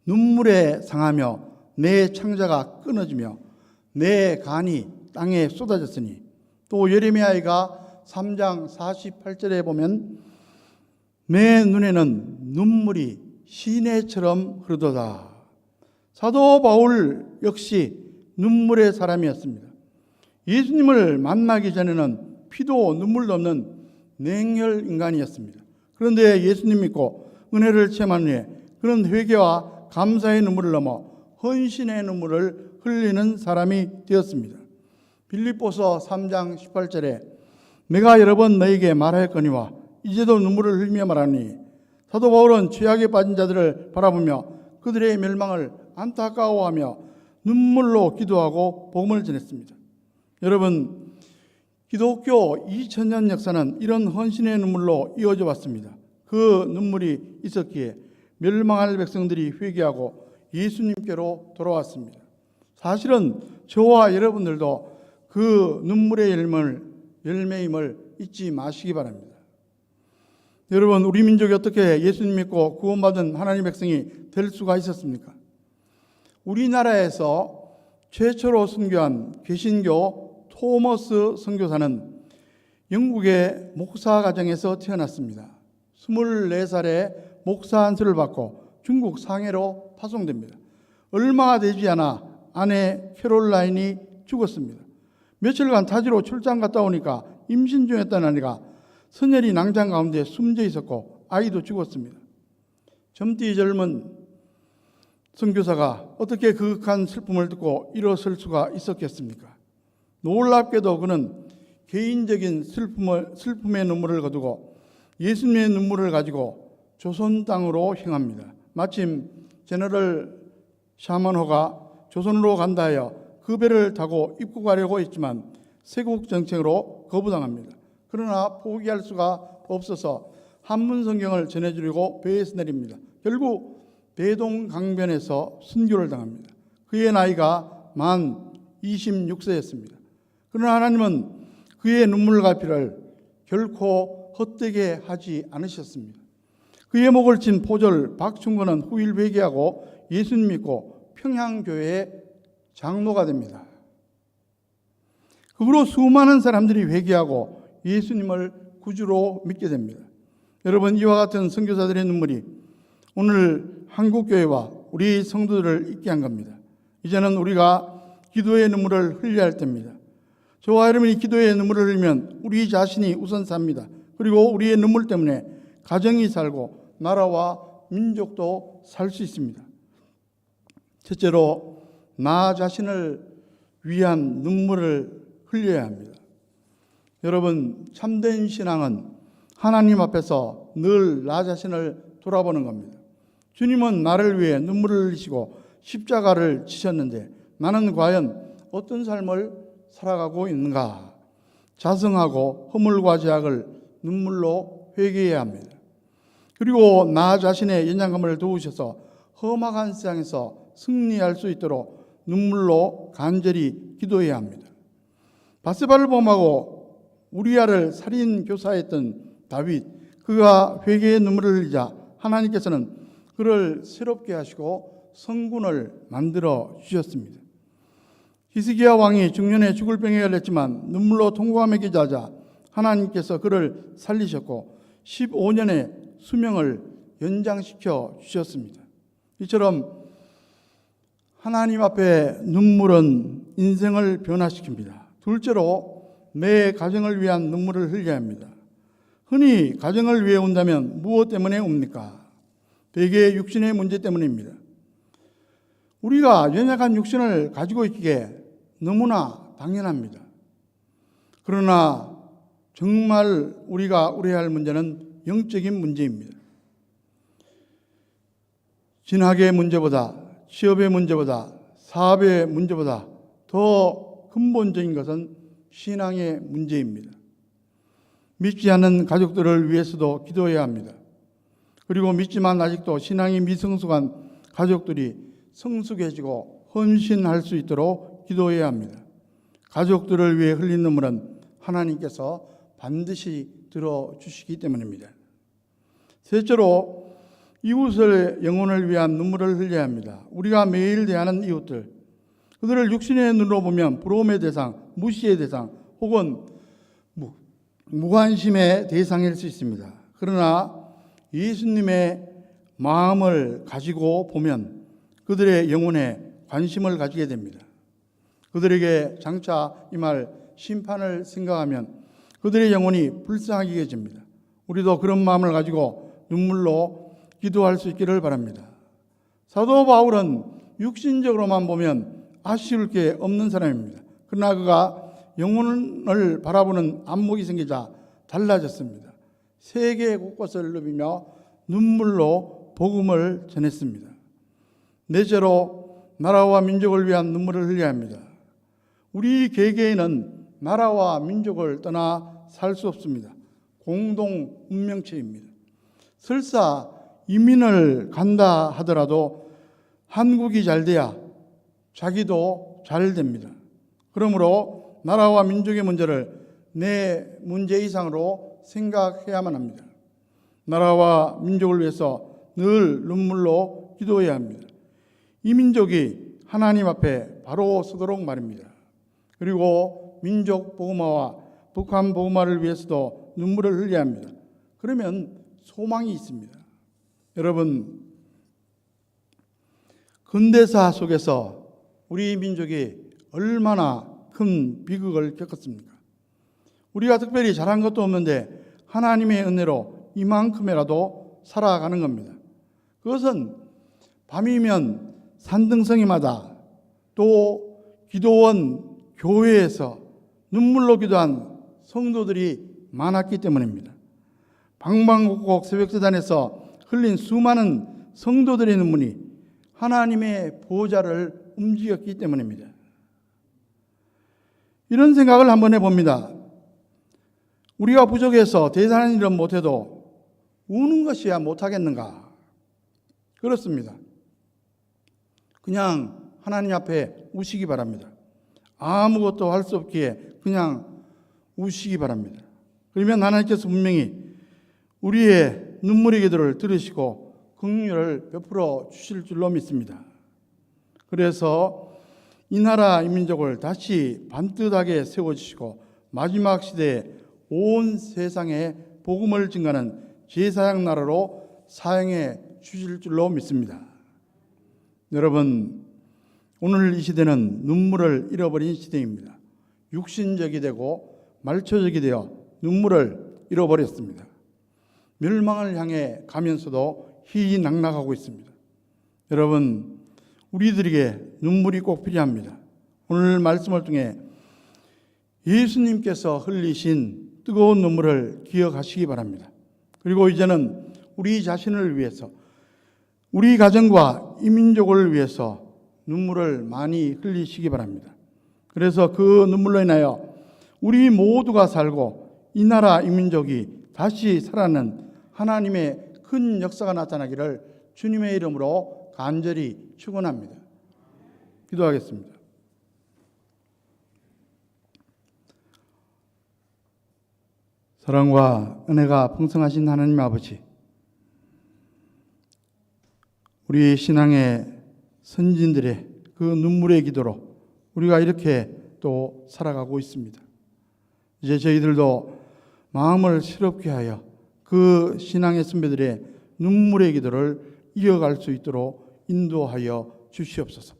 Speaker 1: 눈물에 상하며 내 창자가 끊어지며 내 간이 땅에 쏟아졌으니, 또 예레미야가 3장 48절에 보면 내 눈에는 눈물이 시내처럼 흐르도다. 사도 바울 역시 눈물의 사람이었습니다. 예수님을 만나기 전에는 피도 눈물도 없는 냉혈 인간이었습니다. 그런데 예수님 믿고 은혜를 체험한 후에 그런 회개와 감사의 눈물을 넘어 헌신의 눈물을 흘리는 사람이 되었습니다. 빌립보서 3장 18절에 내가 여러 번 너에게 말하였거니와 이제도 눈물을 흘리며 말하니, 사도 바울은 죄악에 빠진 자들을 바라보며 그들의 멸망을 안타까워하며 눈물로 기도하고 복음을 전했습니다. 여러분, 기독교 2000년 역사는 이런 헌신의 눈물로 이어져 왔습니다. 그 눈물이 있었기에 멸망할 백성들이 회개하고 예수님께로 돌아왔습니다. 사실은 저와 여러분들도 그 눈물의 열매임을 잊지 마시기 바랍니다. 여러분, 우리 민족이 어떻게 예수님 믿고 구원받은 하나님의 백성이 될 수가 있었습니까? 우리나라에서 최초로 선교한 개신교 토머스 선교사는 영국의 목사 가정에서 태어났습니다. 24살에 목사 안수를 받고 중국 상해로 파송됩니다. 얼마 되지 않아 아내 캐롤라인이 죽었습니다. 며칠간 타지로 출장 갔다 오니까 임신 중이었던 아내가 선열이 낭장 가운데 숨져 있었고 아이도 죽었습니다. 젊디 젊은 선교사가 어떻게 그윽한 슬픔을 듣고 일어설 수가 있었겠습니까? 놀랍게도 그는 개인적인 슬픔의 눈물을 거두고 예수님의 눈물을 가지고 조선 땅으로 향합니다. 마침 제너럴 샤먼호가 조선으로 간다 하여 그 배를 타고 입국하려고 했지만 세국 정책으로 거부당합니다. 그러나 포기할 수가 없어서 한문 성경을 전해주려고 배에서 내립니다. 결국 대동강변에서 순교를 당합니다. 그의 나이가 만 26세였습니다. 그러나 하나님은 그의 눈물 갈피를 결코 헛되게 하지 않으셨습니다. 그의 목을 친 포졸 박충건은 후일 회개하고 예수님 믿고 평양교회의 장로가 됩니다. 그 후로 수많은 사람들이 회개하고 예수님을 구주로 믿게 됩니다. 여러분, 이와 같은 선교사들의 눈물이 오늘 한국교회와 우리 성도들을 잊게 한 겁니다. 이제는 우리가 기도의 눈물을 흘려야 할 때입니다. 저와 여러분이 기도의 눈물을 흘리면 우리 자신이 우선 삽니다. 그리고 우리의 눈물 때문에 가정이 살고 나라와 민족도 살 수 있습니다. 첫째로 나 자신을 위한 눈물을 흘려야 합니다. 여러분, 참된 신앙은 하나님 앞에서 늘 나 자신을 돌아보는 겁니다. 주님은 나를 위해 눈물을 흘리시고 십자가를 지셨는데 나는 과연 어떤 삶을 살아가고 있는가? 자성하고 허물과 죄악을 눈물로 회개해야 합니다. 그리고 나 자신의 연약함을 도우셔서 험악한 세상에서 승리할 수 있도록 눈물로 간절히 기도해야 합니다. 바세바를 범하고 우리아를 살인 교사했던 다윗, 그가 회개의 눈물을 흘리자 하나님께서는 그를 새롭게 하시고 성군을 만들어 주셨습니다. 히스기야 왕이 중년에 죽을 병에 걸렸지만 눈물로 통곡하며 기도하자 하나님께서 그를 살리셨고 15년의 수명을 연장시켜 주셨습니다. 이처럼 하나님 앞에 눈물은 인생을 변화시킵니다. 둘째로 내 가정을 위한 눈물을 흘려야 합니다. 흔히 가정을 위해 운다면 무엇 때문에 웁니까? 대개 육신의 문제 때문입니다. 우리가 연약한 육신을 가지고 있기에 너무나 당연합니다. 그러나 정말 우리가 우려할 문제는 영적인 문제입니다. 진학의 문제보다, 취업의 문제보다, 사업의 문제보다 더 근본적인 것은 신앙의 문제입니다. 믿지 않는 가족들을 위해서도 기도해야 합니다. 그리고 믿지만 아직도 신앙이 미성숙한 가족들이 성숙해지고 헌신할 수 있도록 기도해야 합니다. 가족들을 위해 흘린 눈물은 하나님께서 반드시 들어주시기 때문입니다. 셋째로 이웃의 영혼을 위한 눈물을 흘려야 합니다. 우리가 매일 대하는 이웃들, 그들을 육신의 눈으로 보면 부러움의 대상, 무시의 대상 혹은 무관심의 대상일 수 있습니다. 그러나 예수님의 마음을 가지고 보면 그들의 영혼에 관심을 가지게 됩니다. 그들에게 장차 임할 심판을 생각하면 그들의 영혼이 불쌍하게 여겨집니다. 우리도 그런 마음을 가지고 눈물로 기도할 수 있기를 바랍니다. 사도 바울은 육신적으로만 보면 아쉬울 게 없는 사람입니다. 그러나 그가 영혼을 바라보는 안목이 생기자 달라졌습니다. 세계 곳곳을 누비며 눈물로 복음을 전했습니다. 넷째로 나라와 민족을 위한 눈물을 흘려야 합니다. 우리 개개인은 나라와 민족을 떠나 살 수 없습니다. 공동 운명체입니다. 설사 이민을 간다 하더라도 한국이 잘 돼야 자기도 잘 됩니다. 그러므로 나라와 민족의 문제를 내 문제 이상으로 생각해야만 합니다. 나라와 민족을 위해서 늘 눈물로 기도해야 합니다. 이 민족이 하나님 앞에 바로 서도록 말입니다. 그리고 민족 복음화와 북한 복음화를 위해서도 눈물을 흘려야 합니다. 그러면 소망이 있습니다. 여러분, 근대사 속에서 우리 민족이 얼마나 큰 비극을 겪었습니까? 우리가 특별히 잘한 것도 없는데 하나님의 은혜로 이만큼이라도 살아가는 겁니다. 그것은 밤이면 산등성이마다 또 기도원 교회에서 눈물로 기도한 성도들이 많았기 때문입니다. 방방곡곡 새벽재단에서 흘린 수많은 성도들의 눈물이 하나님의 보호자를 움직였기 때문입니다. 이런 생각을 한번 해봅니다. 우리가 부족해서 대단한 일은 못해도 우는 것이야 못하겠는가? 그렇습니다. 그냥 하나님 앞에 우시기 바랍니다. 아무것도 할 수 없기에 그냥 우시기 바랍니다. 그러면 하나님께서 분명히 우리의 눈물의 기도를 들으시고 긍휼을 베풀어 주실 줄로 믿습니다. 그래서 이 나라 이 민족을 다시 반듯하게 세워주시고 마지막 시대에 온 세상에 복음을 증가하는 제사장 나라로 사용해 주실 줄로 믿습니다. 여러분, 오늘 이 시대는 눈물을 잃어버린 시대입니다. 육신적이 되고 말초적이 되어 눈물을 잃어버렸습니다. 멸망을 향해 가면서도 희희낙낙하고 있습니다. 여러분, 우리들에게 눈물이 꼭 필요합니다. 오늘 말씀을 통해 예수님께서 흘리신 뜨거운 눈물을 기억하시기 바랍니다. 그리고 이제는 우리 자신을 위해서, 우리 가정과 이 민족을 위해서 눈물을 많이 흘리시기 바랍니다. 그래서 그 눈물로 인하여 우리 모두가 살고 이 나라 이 민족이 다시 살아나는 하나님의 큰 역사가 나타나기를 주님의 이름으로 간절히 축원합니다. 기도하겠습니다. 사랑과 은혜가 풍성하신 하나님 아버지, 우리 신앙의 선진들의 그 눈물의 기도로 우리가 이렇게 또 살아가고 있습니다. 이제 저희들도 마음을 시럽게 하여 그 신앙의 선배들의 눈물의 기도를 이어갈 수 있도록 인도하여 주시옵소서.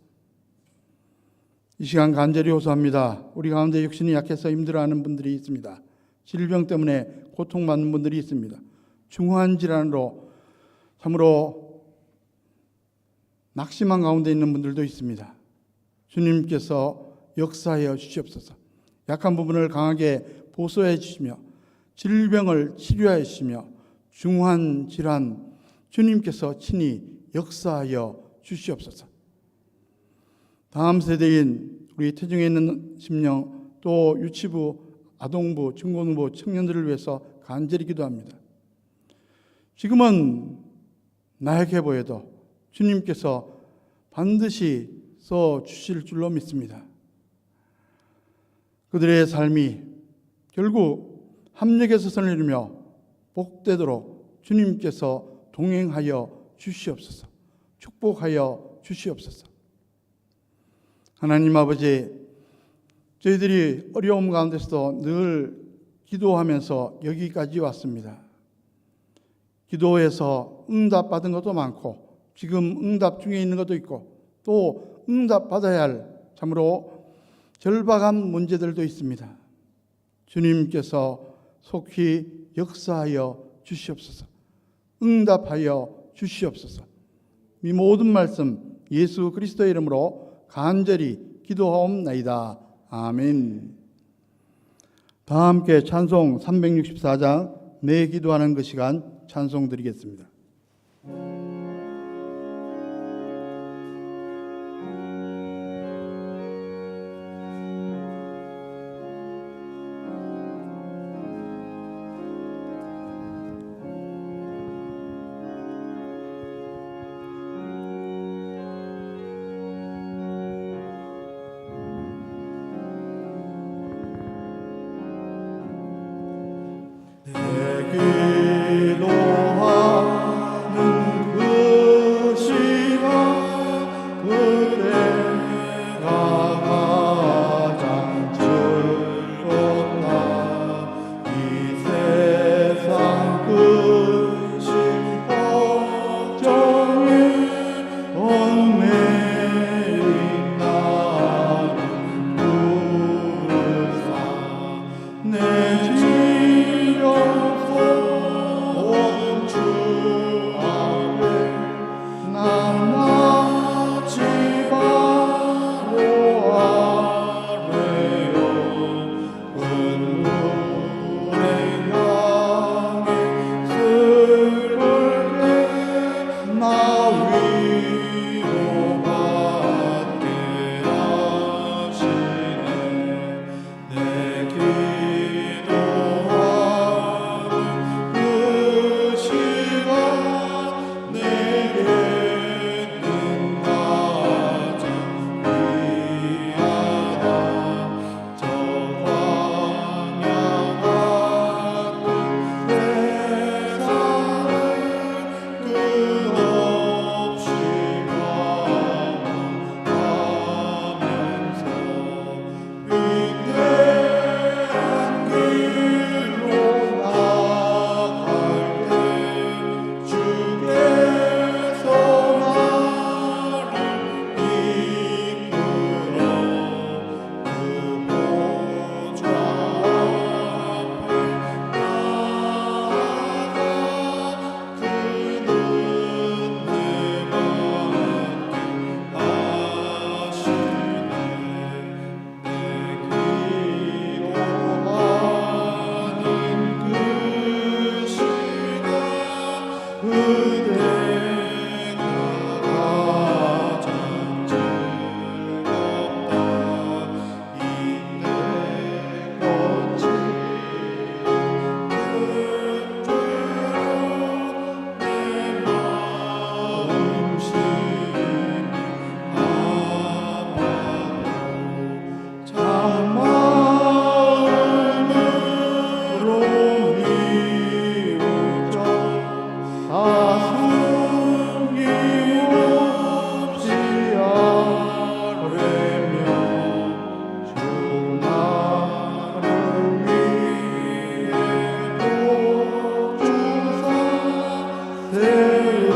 Speaker 1: 이 시간 간절히 호소합니다. 우리 가운데 육신이 약해서 힘들어하는 분들이 있습니다. 질병 때문에 고통받는 분들이 있습니다. 중환 질환으로 참으로 낙심한 가운데 있는 분들도 있습니다. 주님께서 역사하여 주시옵소서. 약한 부분을 강하게 보호해 주시며 질병을 치료하여 주시며 중환 질환 주님께서 친히 역사하여 주시옵소서. 다음 세대인 우리 태중에 있는 심령, 또 유치부, 아동부, 중고등부 청년들을 위해서 간절히 기도합니다. 지금은 나약해 보여도 주님께서 반드시 써 주실 줄로 믿습니다. 그들의 삶이 결국 합력해서 선을 이루며 복되도록 주님께서 동행하여 주시옵소서. 축복하여 주시옵소서. 하나님 아버지, 저희들이 어려움 가운데서도 늘 기도하면서 여기까지 왔습니다. 기도해서 응답받은 것도 많고 지금 응답 중에 있는 것도 있고 또 응답받아야 할 참으로 절박한 문제들도 있습니다. 주님께서 속히 역사하여 주시옵소서. 응답하여 주시옵소서. 이 모든 말씀 예수 그리스도의 이름으로 간절히 기도하옵나이다. 아멘. 다 함께 찬송 364장 내 기도하는 그 시간 찬송 드리겠습니다. 하나지 바로 아래요 근물의 향이 슬플 때나 위로받게 하시네 내 기도하는 그 시간 내게는 가장 귀하다 저 광야 같은 세상을 끝없이 방황하면서 위대한 길로 나갈 때 주께서 나를 이끌어 그 보좌 앞에 나아가 그는 내 맘에 하시네 내 기도하는 그 시간 그대가 가장 즐겁다 이때 거친 그 죄로 내 마음심이 아파도 참마음으로 뉘우쳐 아픔이 없이 아뢰며 주 나를 위해 복주사 새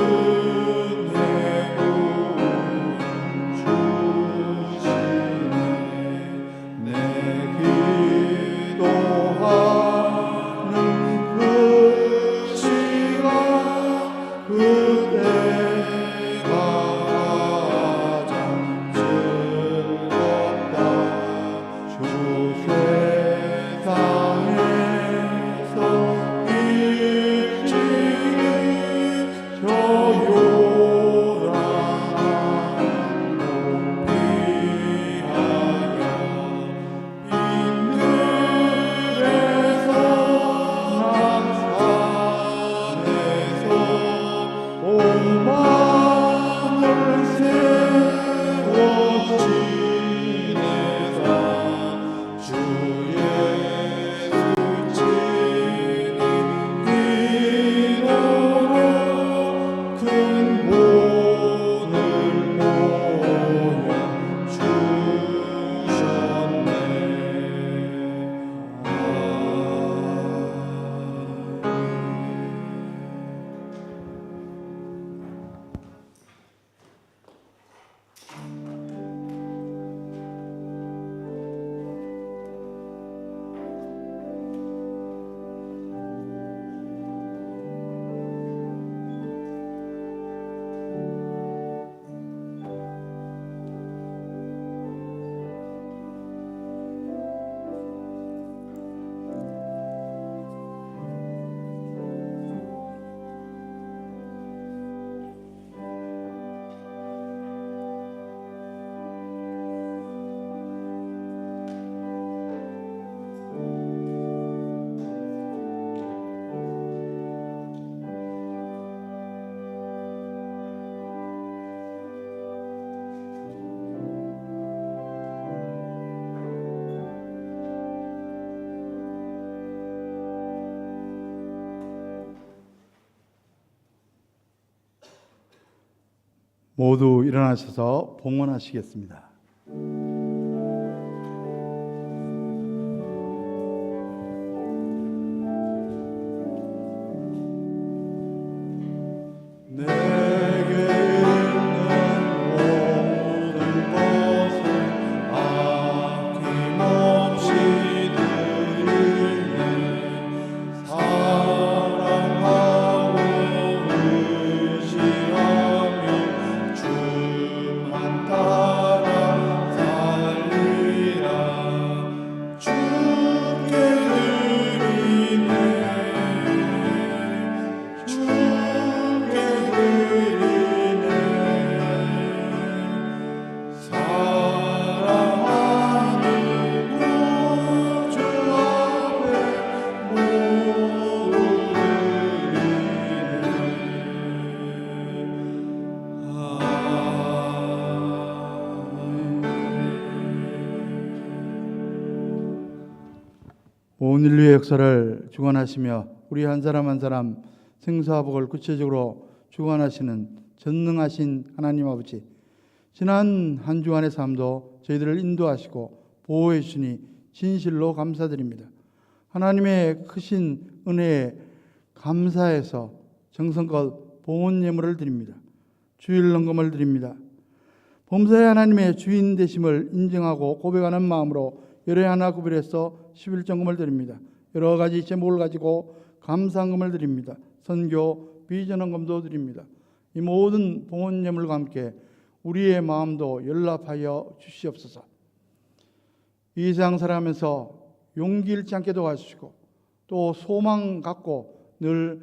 Speaker 1: 은혜 주시네 내 기도하는 그 시간 그대가 가장 즐겁다 주 세상에서 일찍이 저 요란한 곳 피하여 빈들에서 남산에서 온 마음을 세워 지내사 주 예수 친히 기도로 큰 본을 보여 주셨네 모두 일어나셔서 봉헌하시겠습니다. 사랑하고 의지하며 온 인류의 역사를 주관하시며 우리 한 사람 한 사람 생사와 복을 구체적으로 주관하시는 전능하신 하나님 아버지, 지난 한 주간의 삶도 저희들을 인도하시고 보호해 주시니 진실로 감사드립니다. 하나님의 크신 은혜에 감사해서 정성껏 봉헌 예물을 드립니다. 주일 헌금을 드립니다. 범사의 하나님의 주인 되심을 인정하고 고백하는 마음으로 열애 하나 구별해서 11정금을 드립니다. 여러 가지 제목을 가지고 감사헌금을 드립니다. 선교, 비전 헌금도 드립니다. 이 모든 봉헌 예물과 함께 우리의 마음도 연락하여 주시옵소서. 이 세상 살아가면서 용기 잃지 않게 도와주시고 또 소망 갖고 늘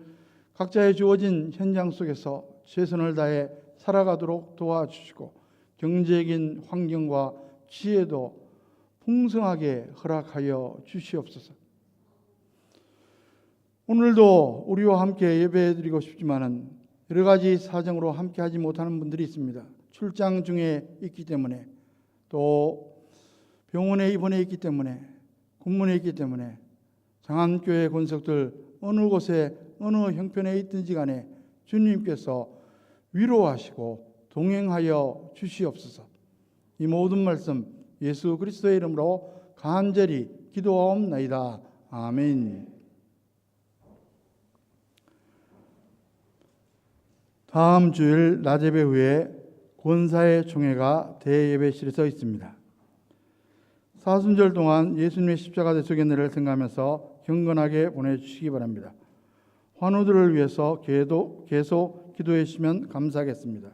Speaker 1: 각자의 주어진 현장 속에서 최선을 다해 살아가도록 도와주시고 경제적인 환경과 지혜도 풍성하게 허락하여 주시옵소서. 오늘도 우리와 함께 예배드리고 싶지만은 여러 가지 사정으로 함께 하지 못하는 분들이 있습니다. 출장 중에 있기 때문에, 또 병원에 입원해 있기 때문에, 군문에 있기 때문에, 장안교회 권석들 어느 곳에 어느 형편에 있든지 간에 주님께서 위로하시고 동행하여 주시옵소서. 이 모든 말씀 예수 그리스도의 이름으로 간절히 기도하옵나이다. 아멘. 다음 주일 낮예배 후에 권사의 총회가 대예배실에서 있습니다. 사순절 동안 예수님의 십자가 대속의 은혜를 생각하면서 경건하게 보내주시기 바랍니다. 환우들을 위해서 계속 기도해 주시면 감사하겠습니다.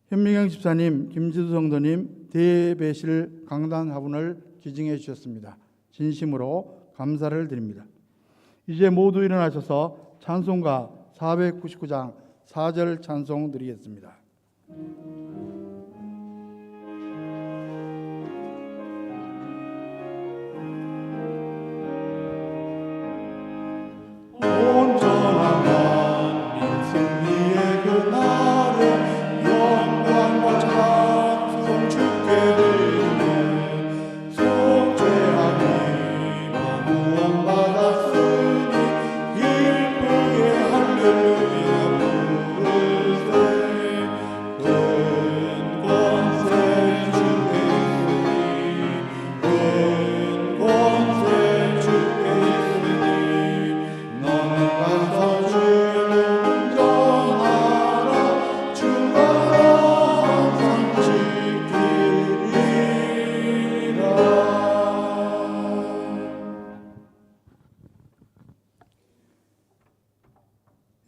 Speaker 1: 현미경 집사님, 김지수 성도님, 대예배실 강단 화분을 기증해 주셨습니다. 진심으로 감사를 드립니다. 이제 모두 일어나셔서 찬송가 499장 4절 찬송 드리겠습니다.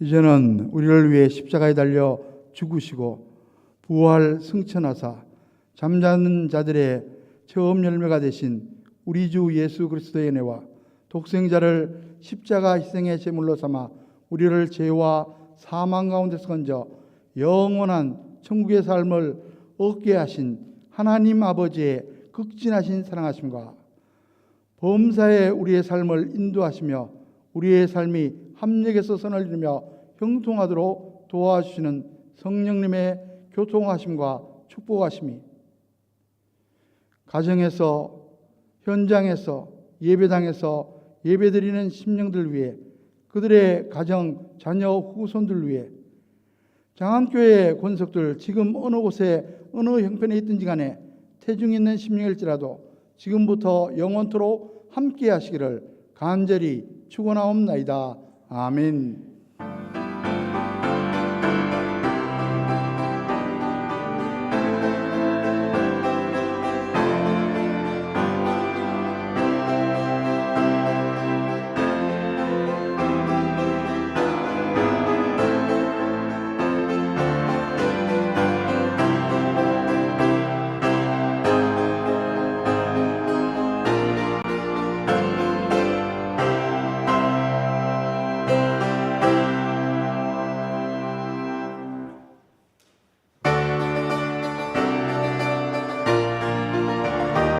Speaker 1: 이제는 우리를 위해 십자가에 달려 죽으시고 부활 승천하사 잠자는 자들의 처음 열매가 되신 우리 주 예수 그리스도의 은혜와 독생자를 십자가 희생의 제물로 삼아 우리를 죄와 사망 가운데서 건져 영원한 천국의 삶을 얻게 하신 하나님 아버지의 극진하신 사랑하심과 범사에 우리의 삶을 인도하시며 우리의 삶이 합력에서 선을 이루며 형통하도록 도와주시는 성령님의 교통하심과 축복하심이 가정에서, 현장에서, 예배당에서 예배드리는 심령들 위해, 그들의 가정, 자녀, 후손들 위해, 장안교회 권석들 지금 어느 곳에 어느 형편에 있든지 간에 태중 있는 심령일지라도 지금부터 영원토록 함께 하시기를 간절히 축원하옵나이다. 아멘.